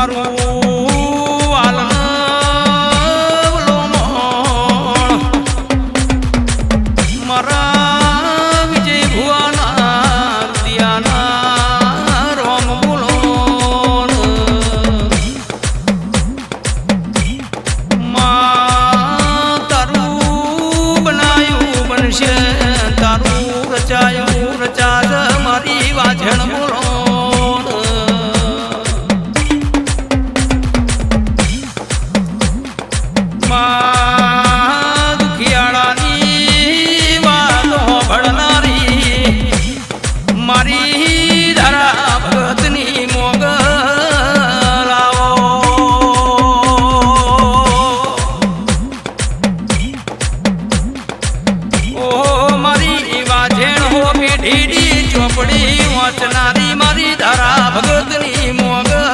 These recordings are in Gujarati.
મારું મારી વાજણ બોલો દુખિયાળાની વાતો ભળનારી મારી ધરા ભગતની મોગલાઓ ઓ મારી વાજણ હો પેઢી ચોપડી વાંચનારી મારી ધારા ભગતની મોગલાઓ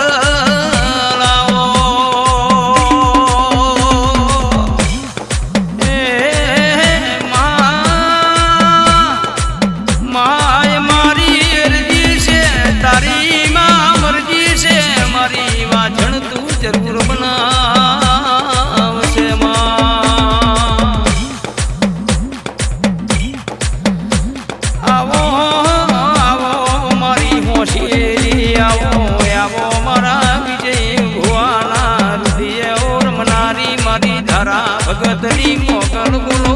માય મારી અરજી છે તારી માં મરજી છે મારી વાજણ તું જરૂર બનાવશે આવો આવો મારા વિજય ભુવાના હૃદય રમનારી મારી ધારા ભગતની મોગલ બોલો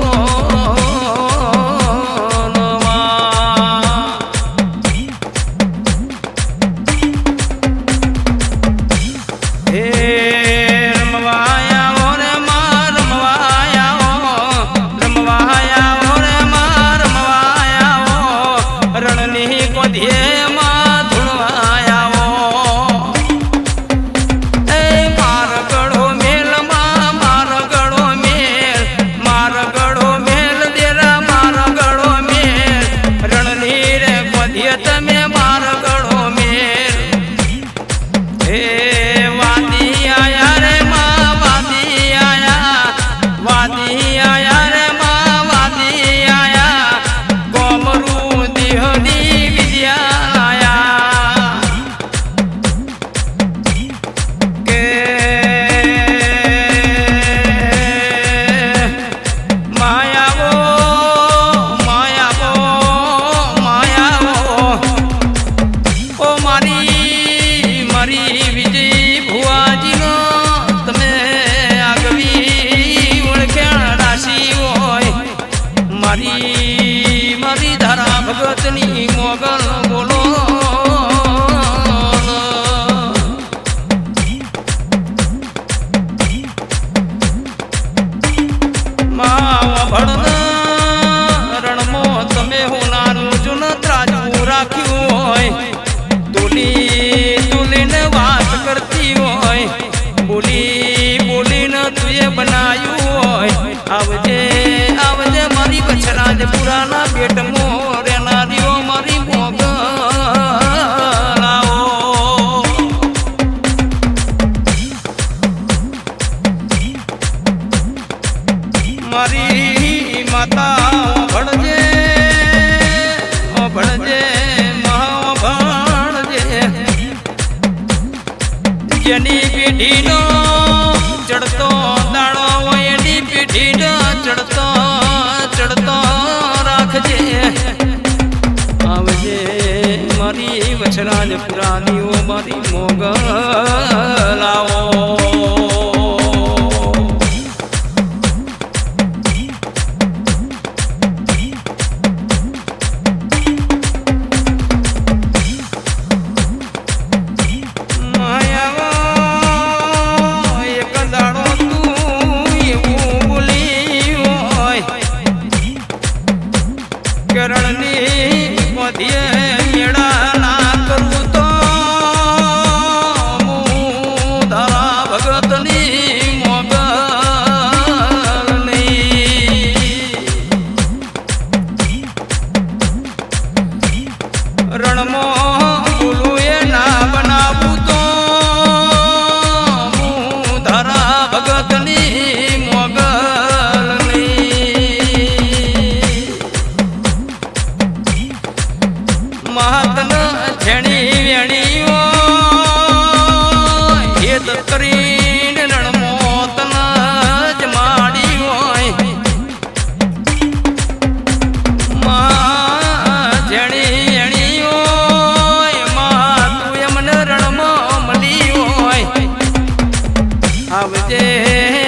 મારી ધારા ભગતની મોગલ બોલો રણમો તમે હોનારું જુન ત્રાજવું રાખ્યું હોય તુલીને વાત કરતી હોય બોલીને તુએ બનાવ્યું હોય આવજે આવજે મારી બછરાજ પુરાના બેટ મોરેનારીઓ મારી મોગલાઓ મારી માતા ભણજે ભણજે ભણજે જેની પેઢીનો ચડતો દાડો હોય એની પેઢીનો ચડતો રાખજે આવજે મારી વછરાજ પુરાનીઓ મારી મોગલાઓ કરણની મોધીએ મેળા ના કરું તો હું ધારા ભગત આવજે